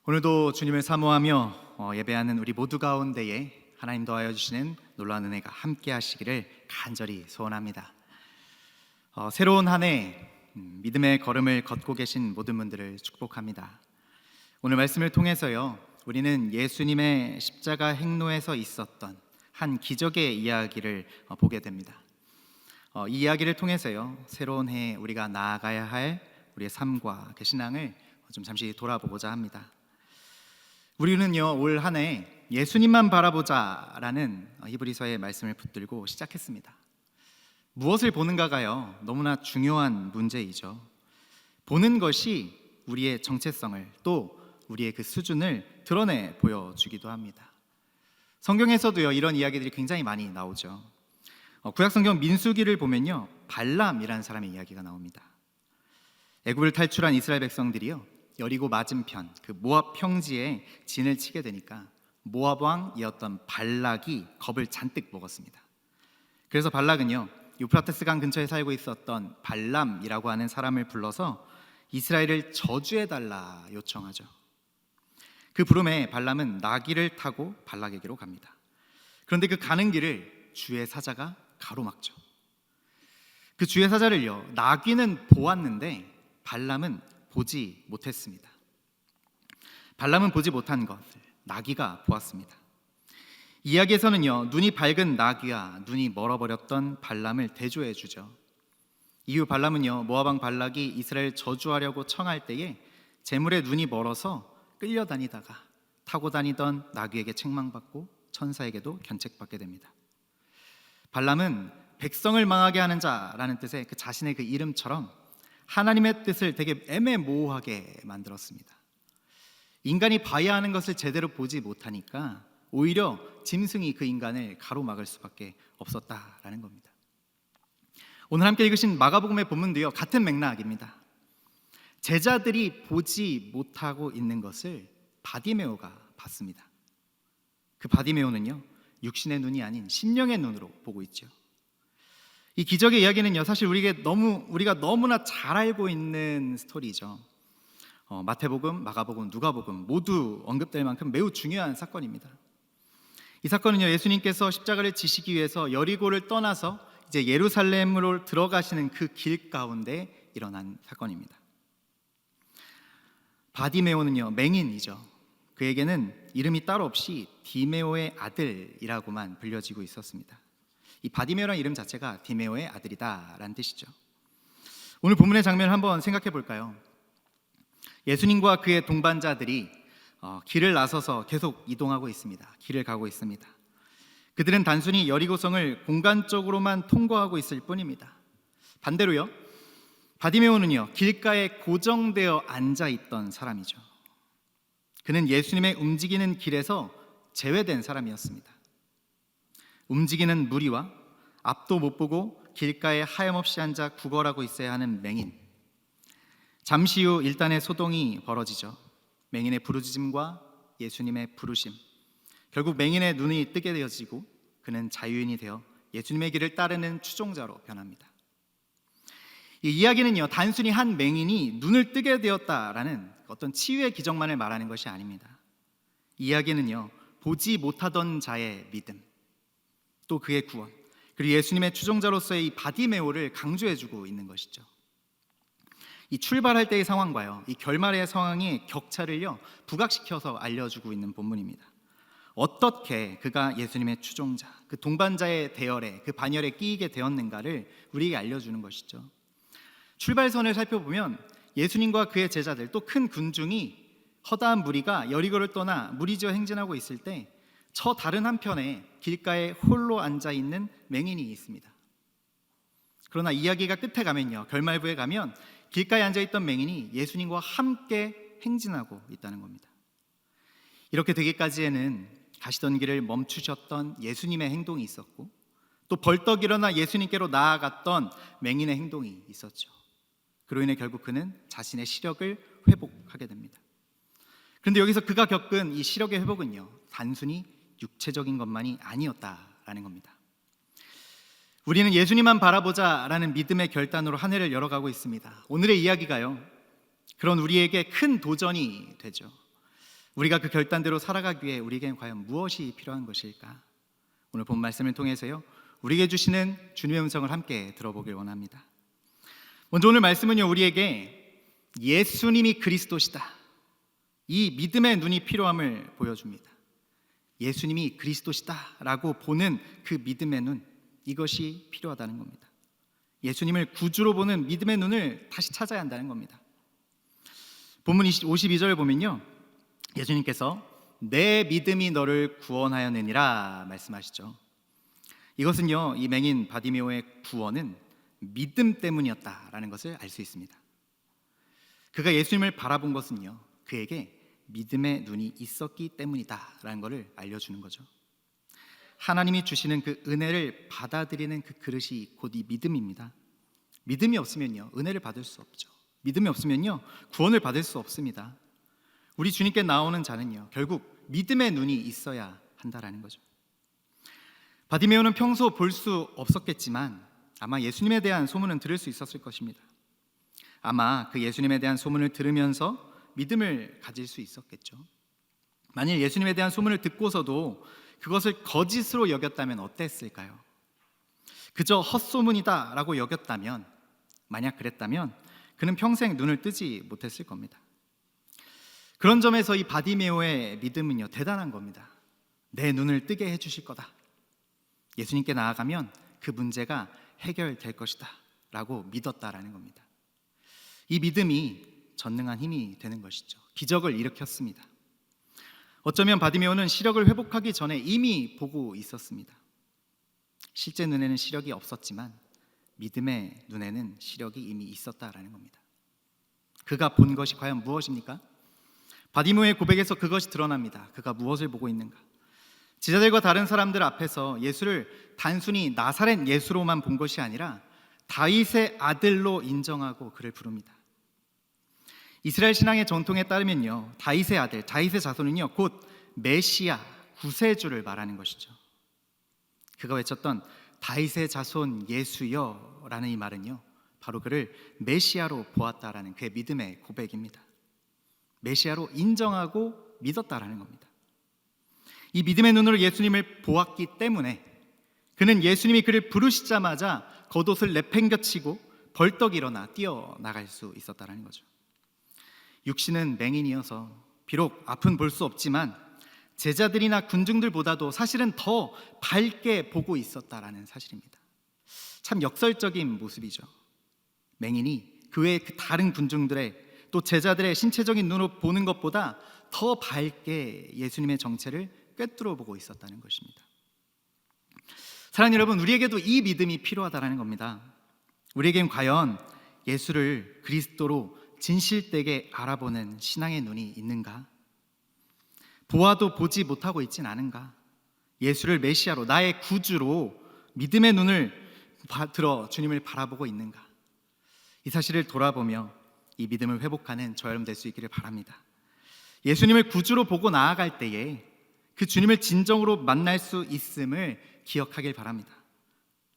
오늘도 주님을 사모하며 예배하는 우리 모두 가운데에 하나님 더하여 주시는 놀라운 은혜가 함께 하시기를 간절히 소원합니다. 새로운 한 해 믿음의 걸음을 걷고 계신 모든 분들을 축복합니다. 오늘 말씀을 통해서요, 우리는 예수님의 십자가 행로에서 있었던 한 기적의 이야기를 보게 됩니다. 이 이야기를 통해서요, 새로운 해에 우리가 나아가야 할 우리의 삶과 그 신앙을 좀 잠시 돌아보고자 합니다. 우리는요, 올 한 해 예수님만 바라보자라는 히브리서의 말씀을 붙들고 시작했습니다. 무엇을 보는가가요, 너무나 중요한 문제이죠. 보는 것이 우리의 정체성을, 또 우리의 그 수준을 드러내 보여주기도 합니다. 성경에서도요, 이런 이야기들이 굉장히 많이 나오죠. 구약성경 민수기를 보면요, 발람이라는 사람의 이야기가 나옵니다. 애굽을 탈출한 이스라엘 백성들이요, 여리고 맞은편 그 모압 평지에 진을 치게 되니까 모압 왕이었던 발락이 겁을 잔뜩 먹었습니다. 그래서 발락은요, 유프라테스 강 근처에 살고 있었던 발람이라고 하는 사람을 불러서 이스라엘을 저주해달라 요청하죠. 그 부름에 발람은 나귀를 타고 발락에게로 갑니다. 그런데 그 가는 길을 주의 사자가 가로막죠. 그 주의 사자를요, 나귀는 보았는데 발람은 보지 못했습니다. 발람은 보지 못한 것을 나귀가 보았습니다. 이야기에서는요, 눈이 밝은 나귀와 눈이 멀어버렸던 발람을 대조해 주죠. 이후 발람은요, 모압왕 발락이 이스라엘 저주하려고 청할 때에 재물에 눈이 멀어서 끌려다니다가 타고 다니던 나귀에게 책망받고 천사에게도 견책받게 됩니다. 발람은 백성을 망하게 하는 자라는 뜻의 그 자신의 그 이름처럼 하나님의 뜻을 되게 애매모호하게 만들었습니다. 인간이 봐야 하는 것을 제대로 보지 못하니까 오히려 짐승이 그 인간을 가로막을 수밖에 없었다라는 겁니다. 오늘 함께 읽으신 마가복음의 본문도요, 같은 맥락입니다. 제자들이 보지 못하고 있는 것을 바디메오가 봤습니다. 그 바디메오는요, 육신의 눈이 아닌 심령의 눈으로 보고 있죠. 이 기적의 이야기는요, 사실 우리가 너무나 잘 알고 있는 스토리죠. 마태복음, 마가복음, 누가복음 모두 언급될 만큼 매우 중요한 사건입니다. 이 사건은요, 예수님께서 십자가를 지시기 위해서 여리고를 떠나서 이제 예루살렘으로 들어가시는 그 길 가운데 일어난 사건입니다. 바디메오는요, 맹인이죠. 그에게는 이름이 따로 없이 디메오의 아들이라고만 불려지고 있었습니다. 이 바디메오라는 이름 자체가 디메오의 아들이다라는 뜻이죠. 오늘 본문의 장면을 한번 생각해 볼까요? 예수님과 그의 동반자들이 길을 나서서 계속 이동하고 있습니다. 길을 가고 있습니다. 그들은 단순히 여리고성을 공간적으로만 통과하고 있을 뿐입니다. 반대로요, 바디메오는요, 길가에 고정되어 앉아 있던 사람이죠. 그는 예수님의 움직이는 길에서 제외된 사람이었습니다. 움직이는 무리와 앞도 못 보고 길가에 하염없이 앉아 구걸하고 있어야 하는 맹인. 잠시 후 일단의 소동이 벌어지죠. 맹인의 부르짖음과 예수님의 부르심. 결국 맹인의 눈이 뜨게 되어지고 그는 자유인이 되어 예수님의 길을 따르는 추종자로 변합니다. 이 이야기는요, 단순히 한 맹인이 눈을 뜨게 되었다라는 어떤 치유의 기적만을 말하는 것이 아닙니다. 이 이야기는요, 보지 못하던 자의 믿음, 또 그의 구원, 그리고 예수님의 추종자로서의 이 바디메오를 강조해주고 있는 것이죠. 이 출발할 때의 상황과요, 이 결말의 상황의 격차를요, 부각시켜서 알려주고 있는 본문입니다. 어떻게 그가 예수님의 추종자, 그 동반자의 대열에, 그 반열에 끼이게 되었는가를 우리에게 알려주는 것이죠. 출발선을 살펴보면 예수님과 그의 제자들, 또 큰 군중이, 허다한 무리가 여리고를 떠나 무리지어 행진하고 있을 때 저 다른 한편에 길가에 홀로 앉아있는 맹인이 있습니다. 그러나 이야기가 끝에 가면요, 결말부에 가면 길가에 앉아있던 맹인이 예수님과 함께 행진하고 있다는 겁니다. 이렇게 되기까지에는 가시던 길을 멈추셨던 예수님의 행동이 있었고, 또 벌떡 일어나 예수님께로 나아갔던 맹인의 행동이 있었죠. 그로 인해 결국 그는 자신의 시력을 회복하게 됩니다. 그런데 여기서 그가 겪은 이 시력의 회복은요, 단순히 육체적인 것만이 아니었다라는 겁니다. 우리는 예수님만 바라보자라는 믿음의 결단으로 한 해를 열어가고 있습니다. 오늘의 이야기가요, 그런 우리에게 큰 도전이 되죠. 우리가 그 결단대로 살아가기 위해 우리에겐 과연 무엇이 필요한 것일까? 오늘 본 말씀을 통해서요, 우리에게 주시는 주님의 음성을 함께 들어보길 원합니다. 먼저 오늘 말씀은요, 우리에게 예수님이 그리스도시다, 이 믿음의 눈이 필요함을 보여줍니다. 예수님이 그리스도시다 라고 보는 그 믿음의 눈, 이것이 필요하다는 겁니다. 예수님을 구주로 보는 믿음의 눈을 다시 찾아야 한다는 겁니다. 본문 52절을 보면요, 예수님께서 내 믿음이 너를 구원하였느니라 말씀하시죠. 이것은요, 이 맹인 바디메오의 구원은 믿음 때문이었다라는 것을 알 수 있습니다. 그가 예수님을 바라본 것은요, 그에게 믿음의 눈이 있었기 때문이다라는 것을 알려주는 거죠. 하나님이 주시는 그 은혜를 받아들이는 그 그릇이 곧 이 믿음입니다. 믿음이 없으면요, 은혜를 받을 수 없죠. 믿음이 없으면요, 구원을 받을 수 없습니다. 우리 주님께 나오는 자는요, 결국 믿음의 눈이 있어야 한다라는 거죠. 바디메오는 평소 볼 수 없었겠지만 아마 예수님에 대한 소문은 들을 수 있었을 것입니다. 아마 그 예수님에 대한 소문을 들으면서 믿음을 가질 수 있었겠죠. 만일 예수님에 대한 소문을 듣고서도 그것을 거짓으로 여겼다면 어땠을까요? 그저 헛소문이다 라고 여겼다면, 만약 그랬다면 그는 평생 눈을 뜨지 못했을 겁니다. 그런 점에서 이 바디메오의 믿음은요, 대단한 겁니다. 내 눈을 뜨게 해주실 거다, 예수님께 나아가면 그 문제가 해결될 것이다 라고 믿었다라는 겁니다. 이 믿음이 전능한 힘이 되는 것이죠. 기적을 일으켰습니다. 어쩌면 바디메오는 시력을 회복하기 전에 이미 보고 있었습니다. 실제 눈에는 시력이 없었지만 믿음의 눈에는 시력이 이미 있었다라는 겁니다. 그가 본 것이 과연 무엇입니까? 바디메오의 고백에서 그것이 드러납니다. 그가 무엇을 보고 있는가? 제자들과 다른 사람들 앞에서 예수를 단순히 나사렛 예수로만 본 것이 아니라 다윗의 아들로 인정하고 그를 부릅니다. 이스라엘 신앙의 전통에 따르면요, 다윗의 아들, 다윗의 자손은요, 곧 메시아, 구세주를 말하는 것이죠. 그가 외쳤던 다윗의 자손 예수여 라는 이 말은요, 바로 그를 메시아로 보았다라는 그의 믿음의 고백입니다. 메시아로 인정하고 믿었다라는 겁니다. 이 믿음의 눈으로 예수님을 보았기 때문에 그는 예수님이 그를 부르시자마자 겉옷을 내팽겨치고 벌떡 일어나 뛰어나갈 수 있었다라는 거죠. 육신은 맹인이어서 비록 앞은 볼 수 없지만 제자들이나 군중들보다도 사실은 더 밝게 보고 있었다라는 사실입니다. 참 역설적인 모습이죠. 맹인이 그 외의 그 다른 군중들의 또 제자들의 신체적인 눈으로 보는 것보다 더 밝게 예수님의 정체를 꿰뚫어 보고 있었다는 것입니다. 사랑하는 여러분, 우리에게도 이 믿음이 필요하다는 겁니다. 우리에겐 과연 예수를 그리스도로 진실되게 알아보는 신앙의 눈이 있는가? 보아도 보지 못하고 있진 않은가? 예수를 메시아로, 나의 구주로 믿음의 눈을 들어 주님을 바라보고 있는가? 이 사실을 돌아보며 이 믿음을 회복하는 저 여러분 될 수 있기를 바랍니다. 예수님을 구주로 보고 나아갈 때에 그 주님을 진정으로 만날 수 있음을 기억하길 바랍니다.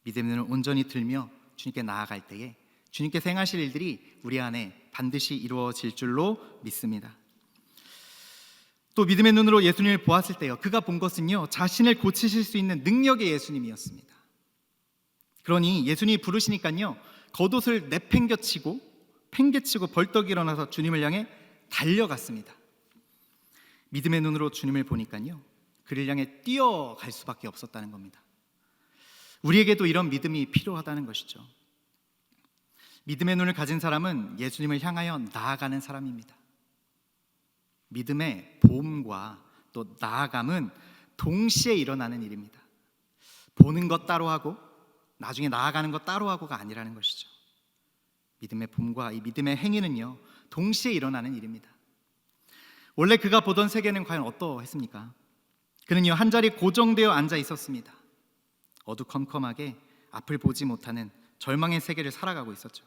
믿음의 눈을 온전히 들며 주님께 나아갈 때에 주님께서 행하실 일들이 우리 안에 반드시 이루어질 줄로 믿습니다. 또 믿음의 눈으로 예수님을 보았을 때요, 그가 본 것은요, 자신을 고치실 수 있는 능력의 예수님이었습니다. 그러니 예수님이 부르시니까요, 겉옷을 내팽겨치고 팽개치고 벌떡 일어나서 주님을 향해 달려갔습니다. 믿음의 눈으로 주님을 보니까요, 그를 향해 뛰어갈 수밖에 없었다는 겁니다. 우리에게도 이런 믿음이 필요하다는 것이죠. 믿음의 눈을 가진 사람은 예수님을 향하여 나아가는 사람입니다. 믿음의 봄과 또 나아감은 동시에 일어나는 일입니다. 보는 것 따로 하고 나중에 나아가는 것 따로 하고가 아니라는 것이죠. 믿음의 봄과 이 믿음의 행위는요, 동시에 일어나는 일입니다. 원래 그가 보던 세계는 과연 어떠했습니까? 그는요, 한 자리에 고정되어 앉아 있었습니다. 어두컴컴하게 앞을 보지 못하는 절망의 세계를 살아가고 있었죠.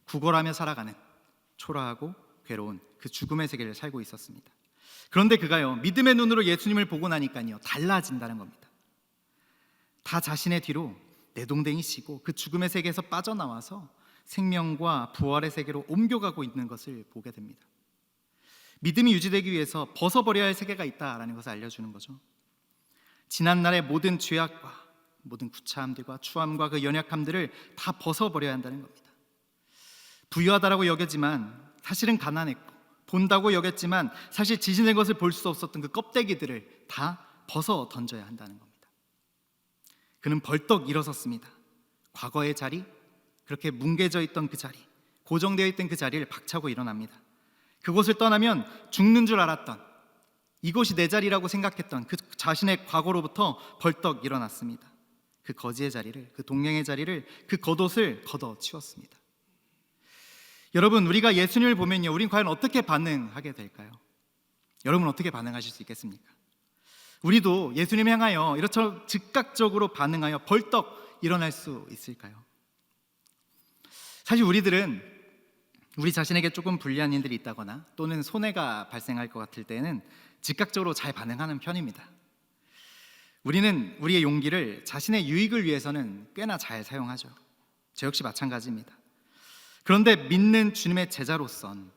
구걸하며 살아가는 초라하고 괴로운 그 죽음의 세계를 살고 있었습니다. 그런데 그가요, 믿음의 눈으로 예수님을 보고 나니까요, 달라진다는 겁니다. 다 자신의 뒤로 내동댕이 치고 그 죽음의 세계에서 빠져나와서 생명과 부활의 세계로 옮겨가고 있는 것을 보게 됩니다. 믿음이 유지되기 위해서 벗어버려야 할 세계가 있다라는 것을 알려주는 거죠. 지난날의 모든 죄악과 모든 구차함들과 추함과 그 연약함들을 다 벗어버려야 한다는 겁니다. 부유하다라고 여겼지만 사실은 가난했고, 본다고 여겼지만 사실 지지된 것을 볼 수 없었던 그 껍데기들을 다 벗어 던져야 한다는 겁니다. 그는 벌떡 일어섰습니다. 과거의 자리, 그렇게 뭉개져 있던 그 자리, 고정되어 있던 그 자리를 박차고 일어납니다. 그곳을 떠나면 죽는 줄 알았던, 이곳이 내 자리라고 생각했던 그 자신의 과거로부터 벌떡 일어났습니다. 그 거지의 자리를, 그 동령의 자리를, 그 겉옷을 걷어치웠습니다. 여러분, 우리가 예수님을 보면요, 우린 과연 어떻게 반응하게 될까요? 여러분 어떻게 반응하실 수 있겠습니까? 우리도 예수님 향하여 이렇게 즉각적으로 반응하여 벌떡 일어날 수 있을까요? 사실 우리들은 우리 자신에게 조금 불리한 일들이 있다거나 또는 손해가 발생할 것 같을 때는 즉각적으로 잘 반응하는 편입니다. 우리는 우리의 용기를 자신의 유익을 위해서는 꽤나 잘 사용하죠. 저 역시 마찬가지입니다. 그런데 믿는 주님의 제자로선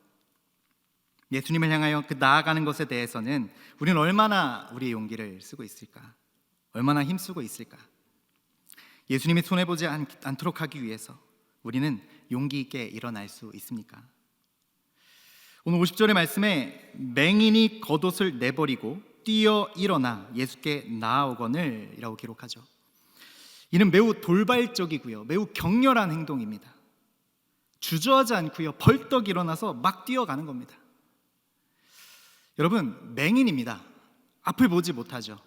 예수님을 향하여 그 나아가는 것에 대해서는 우리는 얼마나 우리의 용기를 쓰고 있을까? 얼마나 힘쓰고 있을까? 예수님이 손해보지 않도록 하기 위해서 우리는 용기 있게 일어날 수 있습니까? 오늘 50절의 말씀에 맹인이 겉옷을 내버리고 뛰어 일어나 예수께 나아오거늘 이라고 기록하죠. 이는 매우 돌발적이고요, 매우 격렬한 행동입니다. 주저하지 않고요, 벌떡 일어나서 막 뛰어가는 겁니다. 여러분, 맹인입니다. 앞을 보지 못하죠.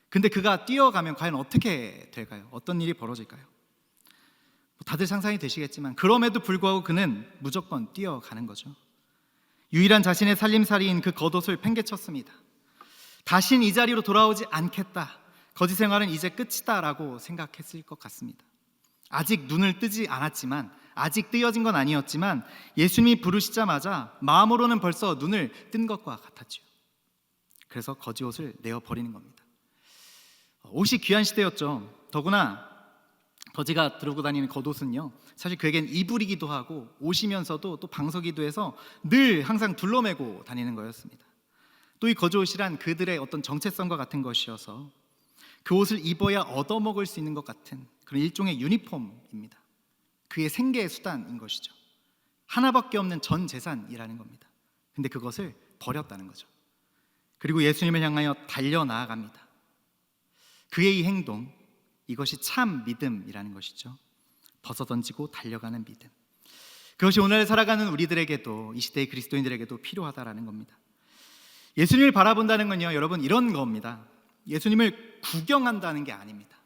근데 그가 뛰어가면 과연 어떻게 될까요? 어떤 일이 벌어질까요? 다들 상상이 되시겠지만 그럼에도 불구하고 그는 무조건 뛰어가는 거죠. 유일한 자신의 살림살이인 그 겉옷을 팽개쳤습니다. 다신 이 자리로 돌아오지 않겠다, 거지 생활은 이제 끝이다 라고 생각했을 것 같습니다. 아직 눈을 뜨지 않았지만, 아직 뜨여진 건 아니었지만 예수님이 부르시자마자 마음으로는 벌써 눈을 뜬 것과 같았죠. 그래서 거지 옷을 내어버리는 겁니다. 옷이 귀한 시대였죠. 더구나 거지가 들고 다니는 겉옷은요, 사실 그에겐 이불이기도 하고 옷이면서도 또 방석이기도 해서 늘 항상 둘러매고 다니는 거였습니다. 또 이 거지 옷이란 그들의 어떤 정체성과 같은 것이어서 그 옷을 입어야 얻어먹을 수 있는 것 같은 그런 일종의 유니폼입니다. 그의 생계 수단인 것이죠. 하나밖에 없는 전 재산이라는 겁니다. 근데 그것을 버렸다는 거죠. 그리고 예수님을 향하여 달려 나아갑니다. 그의 이 행동, 이것이 참 믿음이라는 것이죠. 벗어던지고 달려가는 믿음. 그것이 오늘 살아가는 우리들에게도, 이 시대의 그리스도인들에게도 필요하다라는 겁니다. 예수님을 바라본다는 건요, 여러분, 이런 겁니다. 예수님을 구경한다는 게 아닙니다.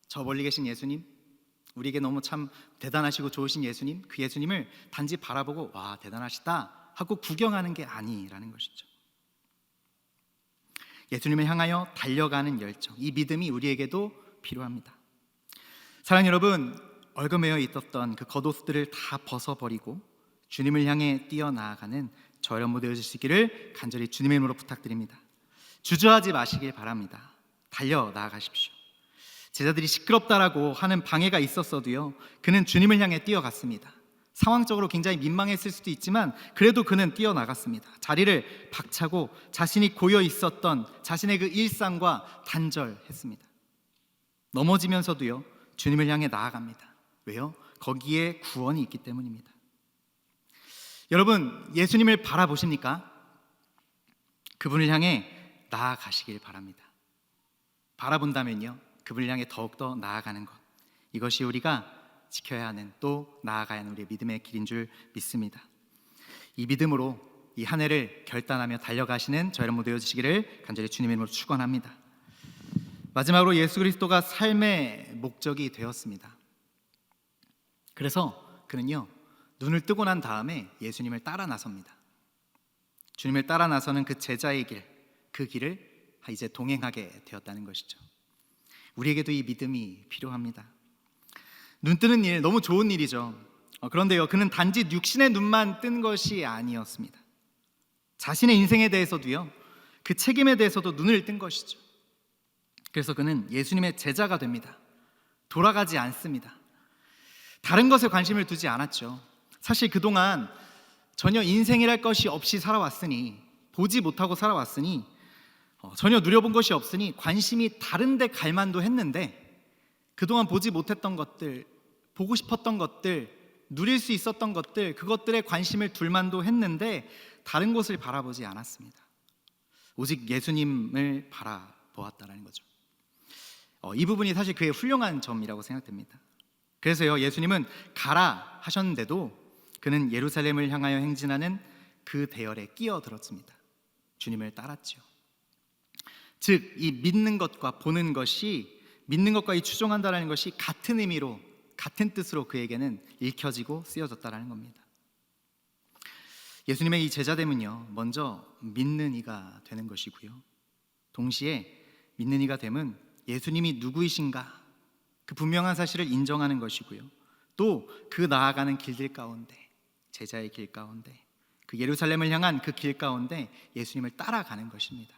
저 멀리 계신 예수님, 우리에게 너무 참 대단하시고 좋으신 예수님, 그 예수님을 단지 바라보고 와 대단하시다 하고 구경하는 게 아니라는 것이죠. 예수님을 향하여 달려가는 열정, 이 믿음이 우리에게도 필요합니다. 사랑하는 여러분, 얼그매어 있었던 그 겉옷들을 다 벗어버리고 주님을 향해 뛰어나아가는 저 여러분 되어주시기를 간절히 주님의 이름으로 부탁드립니다. 주저하지 마시길 바랍니다. 달려 나아가십시오. 제자들이 시끄럽다라고 하는 방해가 있었어도요, 그는 주님을 향해 뛰어갔습니다. 상황적으로 굉장히 민망했을 수도 있지만 그래도 그는 뛰어나갔습니다. 자리를 박차고 자신이 고여 있었던 자신의 그 일상과 단절했습니다. 넘어지면서도요, 주님을 향해 나아갑니다. 왜요? 거기에 구원이 있기 때문입니다. 여러분, 예수님을 바라보십니까? 그분을 향해 나아가시길 바랍니다. 바라본다면요, 그분을 향해 더욱더 나아가는 것, 이것이 우리가 지켜야 하는, 또 나아가야 하는 우리의 믿음의 길인 줄 믿습니다. 이 믿음으로 이 한 해를 결단하며 달려가시는 저희 모두 되어주시기를 간절히 주님의 이름으로 축원합니다. 마지막으로 예수 그리스도가 삶의 목적이 되었습니다. 그래서 그는요, 눈을 뜨고 난 다음에 예수님을 따라 나섭니다. 주님을 따라 나서는 그 제자의 길, 그 길을 이제 동행하게 되었다는 것이죠. 우리에게도 이 믿음이 필요합니다. 눈 뜨는 일, 너무 좋은 일이죠. 그런데요, 그는 단지 육신의 눈만 뜬 것이 아니었습니다. 자신의 인생에 대해서도요, 그 책임에 대해서도 눈을 뜬 것이죠. 그래서 그는 예수님의 제자가 됩니다. 돌아가지 않습니다. 다른 것에 관심을 두지 않았죠. 사실 그동안 전혀 인생이랄 것이 없이 살아왔으니, 보지 못하고 살아왔으니, 전혀 누려본 것이 없으니 관심이 다른 데 갈 만도 했는데, 그동안 보지 못했던 것들, 보고 싶었던 것들, 누릴 수 있었던 것들, 그것들에 관심을 둘 만도 했는데 다른 곳을 바라보지 않았습니다. 오직 예수님을 바라보았다는 거죠. 이 부분이 사실 그의 훌륭한 점이라고 생각됩니다. 그래서요, 예수님은 가라 하셨는데도 그는 예루살렘을 향하여 행진하는 그 대열에 끼어들었습니다. 주님을 따랐죠. 즉, 이 믿는 것과 보는 것이, 믿는 것과 이 추종한다라는 것이 같은 의미로, 같은 뜻으로 그에게는 읽혀지고 쓰여졌다라는 겁니다. 예수님의 이 제자됨은요, 먼저 믿는 이가 되는 것이고요, 동시에 믿는 이가 됨은 예수님이 누구이신가, 그 분명한 사실을 인정하는 것이고요, 또 그 나아가는 길들 가운데, 제자의 길 가운데, 그 예루살렘을 향한 그 길 가운데 예수님을 따라가는 것입니다.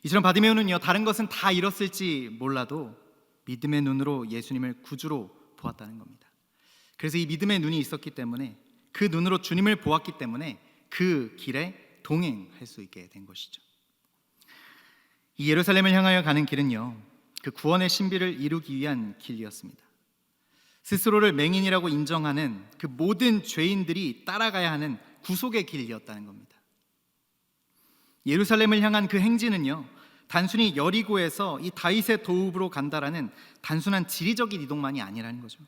이처럼 바디메오는요, 다른 것은 다 잃었을지 몰라도 믿음의 눈으로 예수님을 구주로 보았다는 겁니다. 그래서 이 믿음의 눈이 있었기 때문에, 그 눈으로 주님을 보았기 때문에 그 길에 동행할 수 있게 된 것이죠. 이 예루살렘을 향하여 가는 길은요, 그 구원의 신비를 이루기 위한 길이었습니다. 스스로를 맹인이라고 인정하는 그 모든 죄인들이 따라가야 하는 구속의 길이었다는 겁니다. 예루살렘을 향한 그 행진은요, 단순히 여리고에서 이 다윗의 도읍으로 간다라는 단순한 지리적인 이동만이 아니라는 거죠.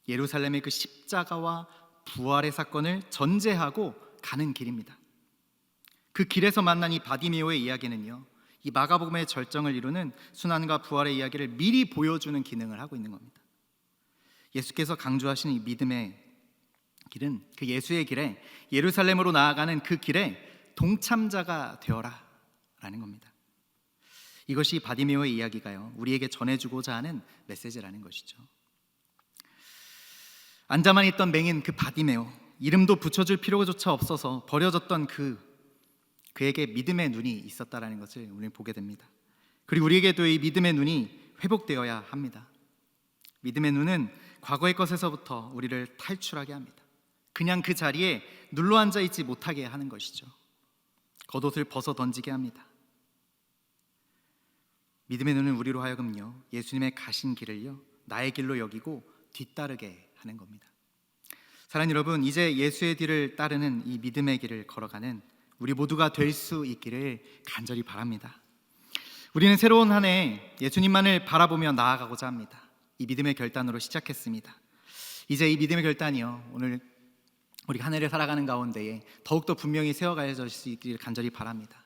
예루살렘의 그 십자가와 부활의 사건을 전제하고 가는 길입니다. 그 길에서 만난 이 바디메오의 이야기는요, 이 마가복음의 절정을 이루는 순환과 부활의 이야기를 미리 보여주는 기능을 하고 있는 겁니다. 예수께서 강조하신 이 믿음의 길은, 그 예수의 길에, 예루살렘으로 나아가는 그 길에 동참자가 되어라 라는 겁니다. 이것이 바디메오의 이야기가요, 우리에게 전해주고자 하는 메시지라는 것이죠. 앉아만 있던 맹인 그 바디메오, 이름도 붙여줄 필요조차 없어서 버려졌던 그에게 믿음의 눈이 있었다라는 것을 우리는 보게 됩니다. 그리고 우리에게도 이 믿음의 눈이 회복되어야 합니다. 믿음의 눈은 과거의 것에서부터 우리를 탈출하게 합니다. 그냥 그 자리에 눌러 앉아 있지 못하게 하는 것이죠. 겉옷을 벗어 던지게 합니다. 믿음의 눈은 우리로 하여금요, 예수님의 가신 길을요, 나의 길로 여기고 뒤따르게 하는 겁니다. 사랑하는 여러분, 이제 예수의 뒤를 따르는 이 믿음의 길을 걸어가는 우리 모두가 될 수 있기를 간절히 바랍니다. 우리는 새로운 한 해 예수님만을 바라보며 나아가고자 합니다. 이 믿음의 결단으로 시작했습니다. 이제 이 믿음의 결단이요, 오늘 우리 한 해를 살아가는 가운데에 더욱더 분명히 세워가질 수 있기를 간절히 바랍니다.